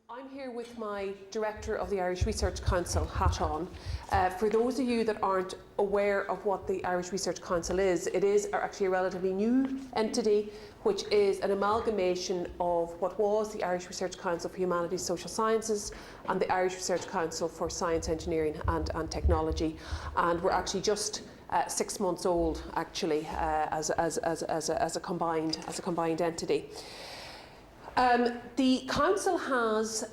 I'm here with my Director of the Irish Research Council hat on. For those of you that aren't aware of what the Irish Research Council is, it is actually a relatively new entity which is an amalgamation of what was the Irish Research Council for Humanities, Social Sciences and the Irish Research Council for Science, Engineering and Technology. And we're actually just 6 months old actually as a combined entity. The Council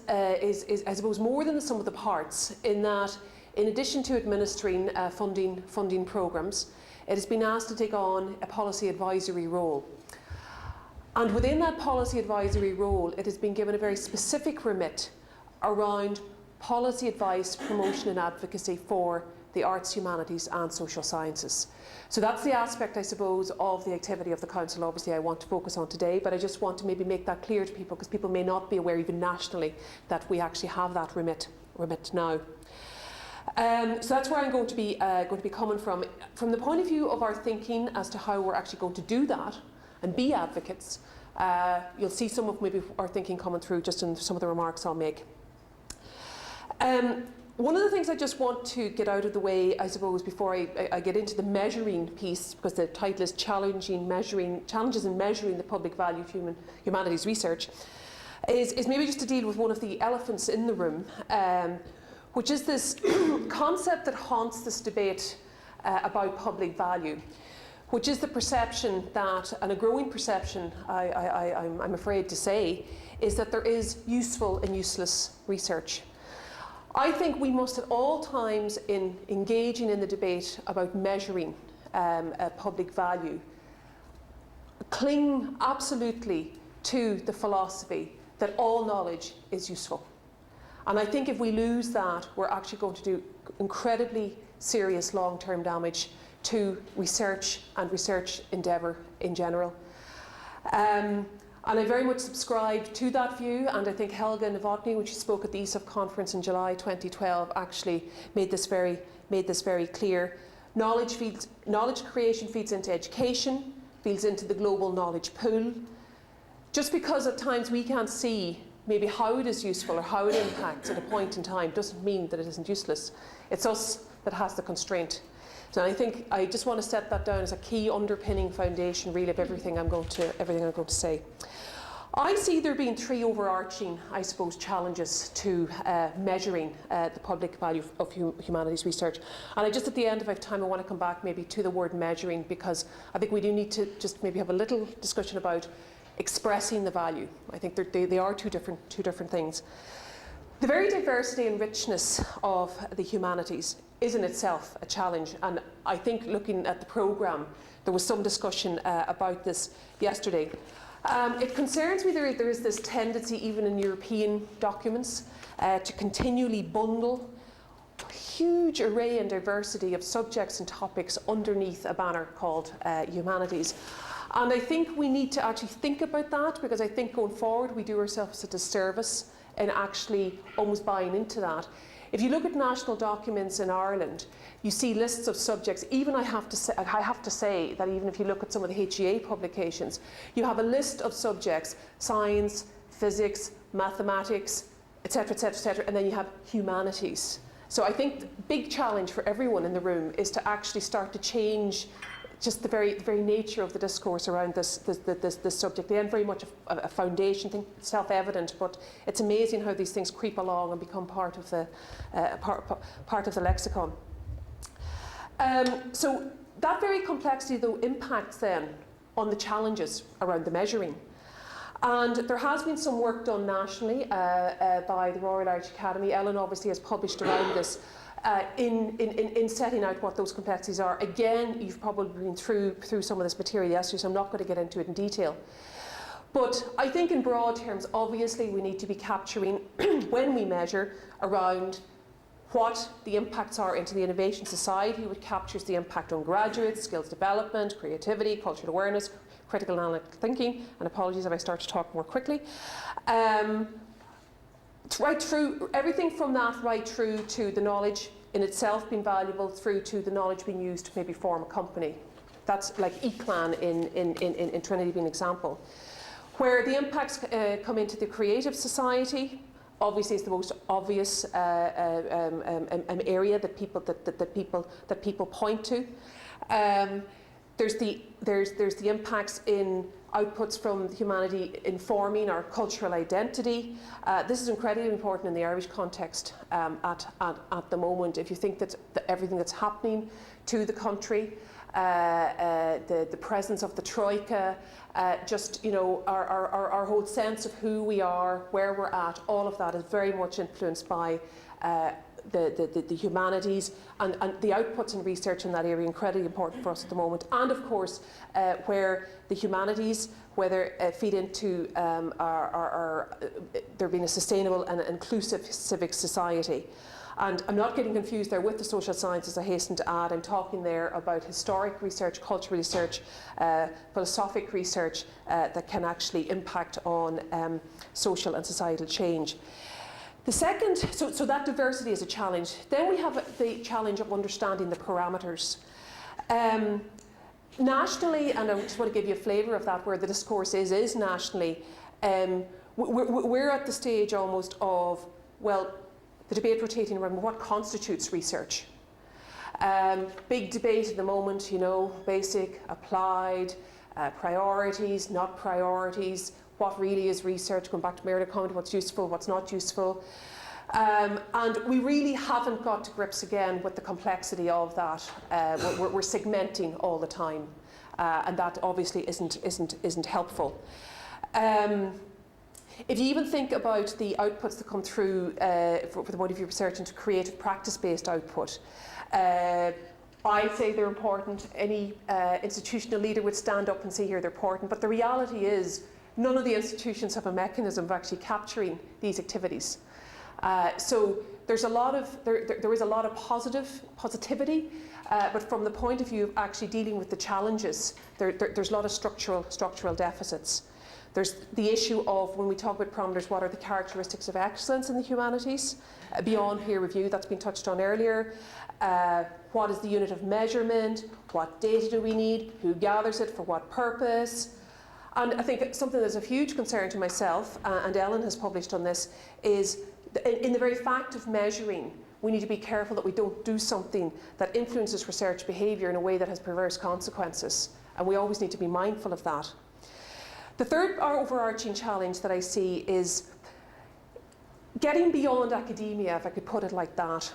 is I suppose more than the sum of the parts in that, in addition to administering funding programmes, it has been asked to take on a policy advisory role. And within that policy advisory role, it has been given a very specific remit around policy advice, promotion and advocacy for the arts, humanities and social sciences. So that's the aspect, I suppose, of the activity of the Council obviously I want to focus on today, but I just want to maybe make that clear to people because people may not be aware even nationally that we actually have that remit now. So that's where I'm going to be coming from. From the point of view of our thinking as to how we're actually going to do that and be advocates, you'll see some of maybe our thinking coming through just in some of the remarks I'll make. One of the things I just want to get out of the way, I suppose, before I get into the measuring piece, because the title is Challenges in Measuring the Public Value of Humanities Research, is maybe just to deal with one of the elephants in the room, which is this concept that haunts this debate about public value, which is the perception that, and a growing perception, I'm afraid to say, is that there is useful and useless research. I think we must at all times in engaging in the debate about measuring public value cling absolutely to the philosophy that all knowledge is useful. And I think if we lose that, we're actually going to do incredibly serious long-term damage to research and research endeavour in general. And I very much subscribe to that view, and I think Helga Novotny, when she spoke at the ESOP conference in July 2012, actually made this very clear. Knowledge creation feeds into education, feeds into the global knowledge pool. Just because at times we can't see maybe how it is useful or how it impacts at a point in time doesn't mean that it isn't useless. It's us that has the constraint. So I think I just want to set that down as a key underpinning foundation really of everything I'm going to say. I see there being three overarching, I suppose, challenges to measuring the public value of humanities research. And I just at the end, if I have time, I want to come back maybe to the word measuring, because I think we do need to just maybe have a little discussion about expressing the value. I think they are two different things. The very diversity and richness of the humanities is in itself a challenge, and I think looking at the programme, there was some discussion about this yesterday. It concerns me there is this tendency, even in European documents, to continually bundle a huge array and diversity of subjects and topics underneath a banner called humanities. And I think we need to actually think about that, because I think going forward we do ourselves a disservice in actually almost buying into that. If you look at national documents in Ireland, you see lists of subjects. Even I have to say that even if you look at some of the HEA publications, you have a list of subjects: science, physics, mathematics, etc., etc., etc., and then you have humanities. So I think the big challenge for everyone in the room is to actually start to change just the very nature of the discourse around this subject. They are very much a foundation thing, self-evident, but it's amazing how these things creep along and become part of the lexicon. So that very complexity, though, impacts then on the challenges around the measuring. And there has been some work done nationally by the Royal Irish Academy. Ellen obviously has published around this. In setting out what those complexities are. Again, you've probably been through some of this material yesterday, so I'm not going to get into it in detail. But I think in broad terms, obviously we need to be capturing, when we measure, around what the impacts are into the innovation society, which captures the impact on graduates, skills development, creativity, cultural awareness, critical and analytical thinking, and apologies if I start to talk more quickly. Right through, everything from that right through to the knowledge in itself being valuable, through to the knowledge being used to maybe form a company. That's like eClan in Trinity being an example. Where the impacts come into the creative society, obviously is the most obvious area that people point to. There's the impacts in outputs from humanity informing our cultural identity. This is incredibly important in the Irish context at the moment. If you think that everything that's happening to the country, the presence of the Troika, just, you know, our whole sense of who we are, where we're at, all of that is very much influenced by the humanities, and the outputs and research in that area are incredibly important for us at the moment. And of course, where the humanities, whether feed into there being a sustainable and inclusive civic society. And I'm not getting confused there with the social sciences, I hasten to add. I'm talking there about historic research, cultural research, philosophic research that can actually impact on social and societal change. The second, so that diversity is a challenge. Then we have the challenge of understanding the parameters. Nationally, and I just want to give you a flavour of that, where the discourse is nationally, we're at the stage almost of, well, the debate rotating around what constitutes research. Big debate at the moment, you know, basic, applied, priorities, not priorities, what really is research, going back to my earlier comment, what's useful, what's not useful. And we really haven't got to grips again with the complexity of that. We're segmenting all the time, and that obviously isn't helpful. If you even think about the outputs that come through for the point of view of research into creative practice-based output, I say they're important. Any institutional leader would stand up and say here they're important, but the reality is none of the institutions have a mechanism of actually capturing these activities. So there's a lot of, there is a lot of positivity, but from the point of view of actually dealing with the challenges, there's a lot of structural deficits. There's the issue of, when we talk about parameters, what are the characteristics of excellence in the humanities? Beyond peer review, that's been touched on earlier. What is the unit of measurement? What data do we need? Who gathers it? For what purpose? And I think something that's of huge concern to myself, and Ellen has published on this, is in the very fact of measuring, we need to be careful that we don't do something that influences research behaviour in a way that has perverse consequences. And we always need to be mindful of that. The third overarching challenge that I see is getting beyond academia, if I could put it like that.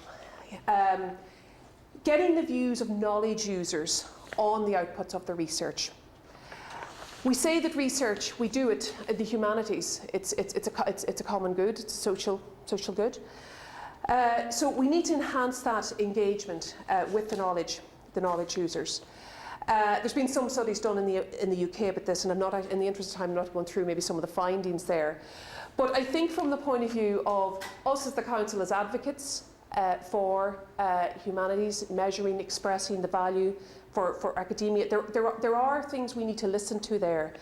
Getting the views of knowledge users on the outputs of the research. We say that research, we do it in the humanities. It's a common good, it's a social good. So we need to enhance that engagement with the knowledge users. There's been some studies done in the UK about this, and I'm not, in the interest of time, I'm not going through maybe some of the findings there. But I think from the point of view of us as the Council as advocates for humanities, measuring, expressing the value for academia, there are things we need to listen to there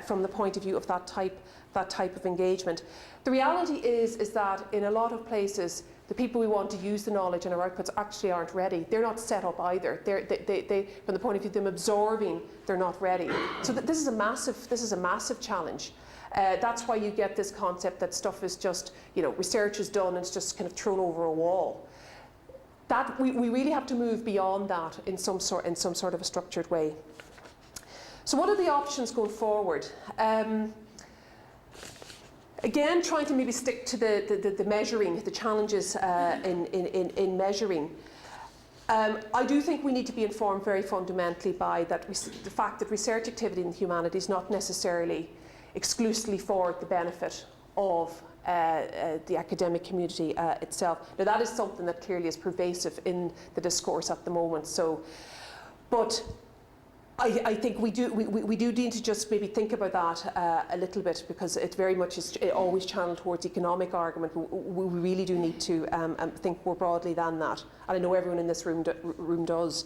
from the point of view of that type of engagement. The reality is that in a lot of places, the people we want to use the knowledge and our outputs actually aren't ready. They're not set up either. They from the point of view of them absorbing, they're not ready. So this is a massive challenge. That's why you get this concept that stuff is just, you know, research is done and it's just kind of thrown over a wall. That we really have to move beyond that in some sort of a structured way. So what are the options going forward? Again, trying to maybe stick to the measuring, the challenges in measuring. I do think we need to be informed very fundamentally by the fact that research activity in the humanities is not necessarily exclusively for the benefit of the academic community itself. Now that is something that clearly is pervasive in the discourse at the moment. So, but I think we do need to just maybe think about that a little bit, because it very much is always channeled towards economic argument. We really do need to think more broadly than that, and I know everyone in this room does.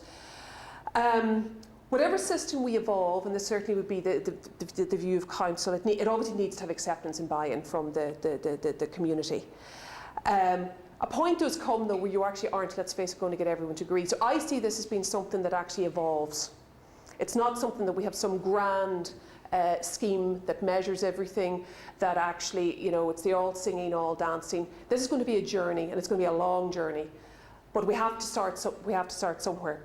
Whatever system we evolve, and this certainly would be the view of Council, it obviously needs to have acceptance and buy-in from the community. A point does come though where you actually aren't, let's face it, going to get everyone to agree. So I see this as being something that actually evolves. It's not something that we have some grand scheme that measures everything, that actually, you know, it's the all singing, all dancing. This is going to be a journey, and it's going to be a long journey. But we have to start somewhere.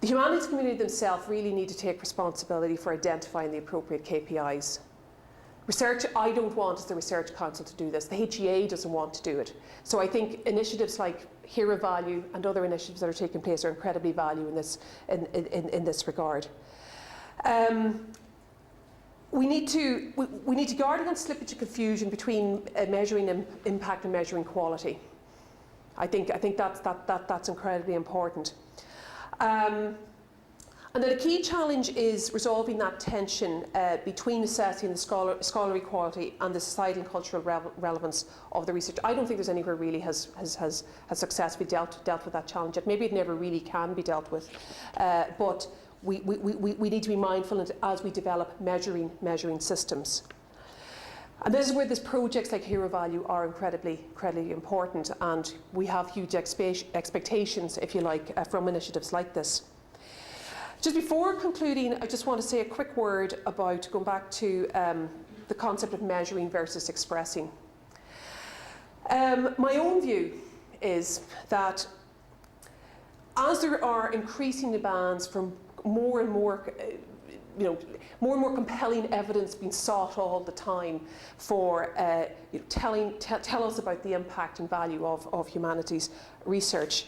The humanities community themselves really need to take responsibility for identifying the appropriate KPIs. Research, I don't want as the Research Council to do this. The HEA doesn't want to do it. So I think initiatives like HERAVALUE and other initiatives that are taking place are incredibly valuable in this regard. We need to guard against slippage and confusion between measuring impact and measuring quality. I think that's incredibly important. And then a key challenge is resolving that tension between assessing the scholarly quality and the societal and cultural relevance of the research. I don't think there's anywhere really has successfully dealt with that challenge yet. Maybe it never really can be dealt with, but we need to be mindful as we develop measuring systems. And this is where these projects like HERAVALUE are incredibly important, and we have huge expectations, if you like, from initiatives like this. Just before concluding, I just want to say a quick word about going back to the concept of measuring versus expressing. My own view is that as there are increasing demands from more and more compelling evidence being sought all the time for tell us about the impact and value of humanities research.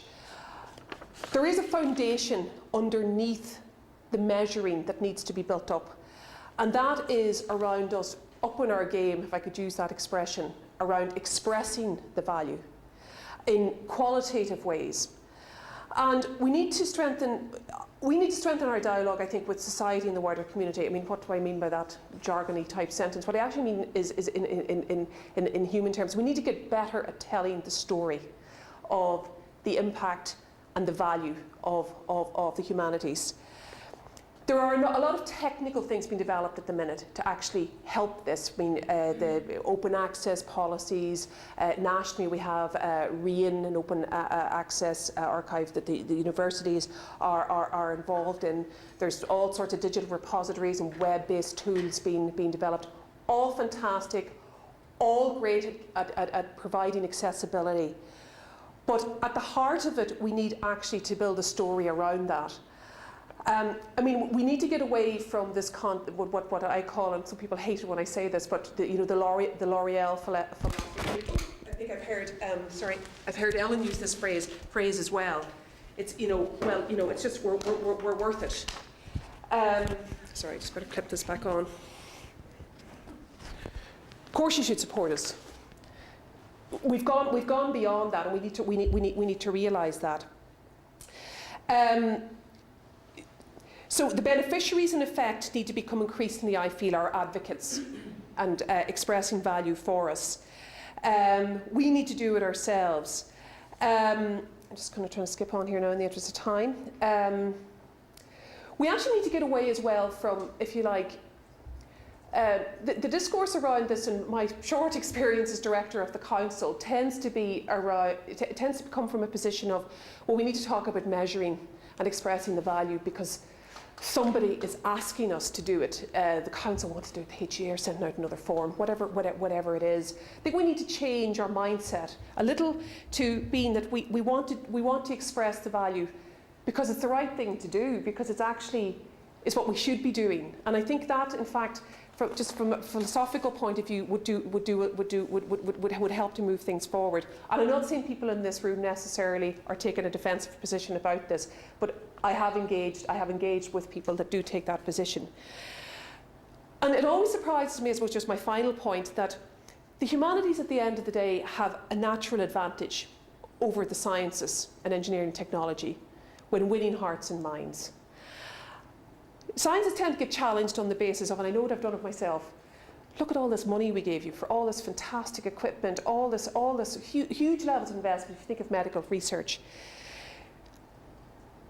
There is a foundation underneath the measuring that needs to be built up, and that is around us upping our game, if I could use that expression, around expressing the value in qualitative ways. And we need to strengthen our dialogue, I think, with society and the wider community. I mean, what do I mean by that jargony type sentence? What I actually mean is in human terms, we need to get better at telling the story of the impact and the value of the humanities. There are a lot of technical things being developed at the minute to actually help this. I mean, the open access policies. Nationally, we have REIN, an open access archive that the universities are involved in. There's all sorts of digital repositories and web-based tools being developed. All fantastic, all great at providing accessibility. But at the heart of it, we need actually to build a story around that. I mean, we need to get away from this what I call, and some people hate it when I say this, but the L'Oreal philosophy. I think I've heard Ellen use this phrase as well. It's it's just we're worth it. Sorry, I just better clip this back on. Of course, you should support us. We've gone beyond that, and we need to realise that. So the beneficiaries, in effect, need to become increasingly, I feel, our advocates and expressing value for us. We need to do it ourselves. I'm just going to try to skip on here now in the interest of time. We actually need to get away as well from, if you like, the discourse around this, in my short experience as director of the council, tends to come from a position of, well, we need to talk about measuring and expressing the value because somebody is asking us to do it. The council wants to do it, the HEA are sending out another form, whatever it is. I think we need to change our mindset a little to being that we want to express the value because it's the right thing to do, because it's what we should be doing. And I think that, in fact, from a philosophical point of view, would help to move things forward. And I'm not saying people in this room necessarily are taking a defensive position about this, but I have engaged with people that do take that position. And it always surprises me, as was just my final point, that the humanities at the end of the day have a natural advantage over the sciences and engineering and technology when winning hearts and minds. Sciences tend to get challenged on the basis of, and I know what I've done it myself, look at all this money we gave you for all this fantastic equipment, all this huge levels of investment if you think of medical research.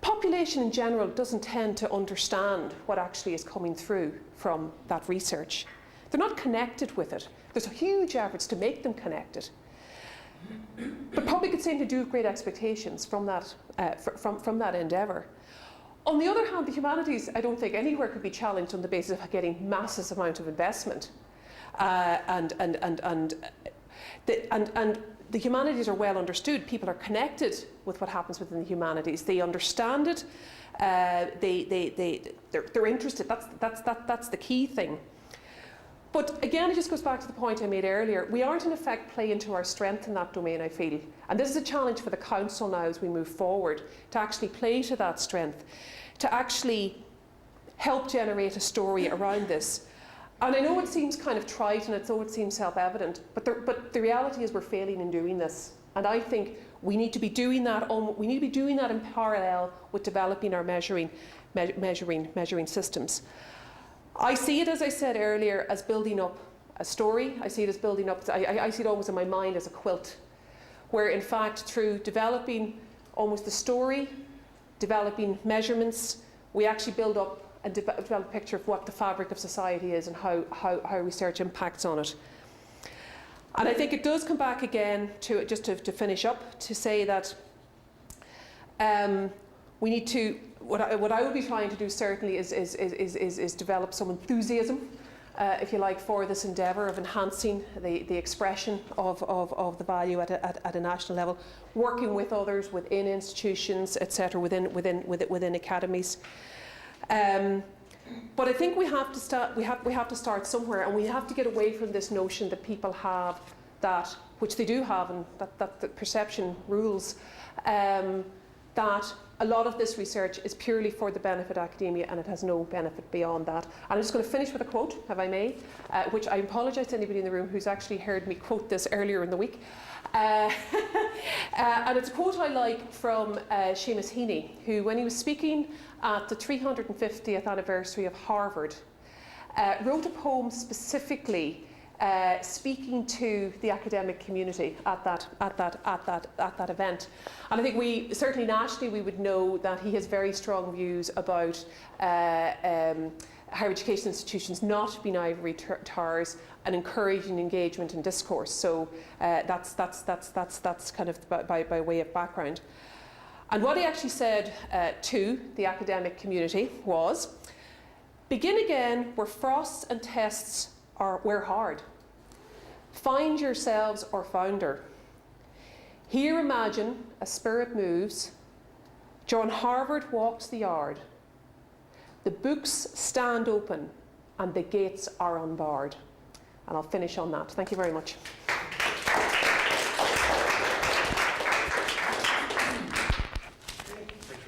Population in general doesn't tend to understand what actually is coming through from that research. They're not connected with it. There's huge efforts to make them connected. But public seem to do great expectations from that endeavour. On the other hand, the humanities, I don't think anywhere could be challenged on the basis of getting massive amount of investment. And the humanities are well understood. People are connected with what happens within the humanities. They understand it. They're interested. That's the key thing. But again, it just goes back to the point I made earlier. We aren't in effect playing to our strength in that domain, I feel. And this is a challenge for the Council now as we move forward, to actually play to that strength, to actually help generate a story around this. And I know it seems kind of trite and it seems self-evident, but the reality is we're failing in doing this. And I think we need to be doing that. We need to be doing that in parallel with developing our measuring systems. I see it, as I said earlier, as building up a story. I see it as building up. I see it almost in my mind as a quilt, where in fact through developing almost the story, developing measurements, we actually build up and develop a picture of what the fabric of society is and how research impacts on it. And I think it does come back again to, just to finish up, to say that we need to, what I would be trying to do certainly is develop some enthusiasm, if you like, for this endeavour of enhancing the expression of the value at a national level, working with others within institutions, etc., within academies. But I think we have to start somewhere, and we have to get away from this notion that people have that, which they do have, and that the perception rules, that a lot of this research is purely for the benefit of academia and it has no benefit beyond that. And I'm just going to finish with a quote, if I may, which I apologise to anybody in the room who's actually heard me quote this earlier in the week. And it's a quote I like from Seamus Heaney, who, when he was speaking at the 350th anniversary of Harvard, wrote a poem specifically speaking to the academic community at that event. And I think we, certainly nationally, we would know that he has very strong views about higher education institutions not being ivory towers and encouraging engagement and discourse. So that's kind of by way of background. And what he actually said to the academic community was, begin again where frosts and tests were hard. Find yourselves or founder. Here imagine a spirit moves. John Harvard walks the yard. The books stand open and the gates are unbarred. And I'll finish on that. Thank you very much.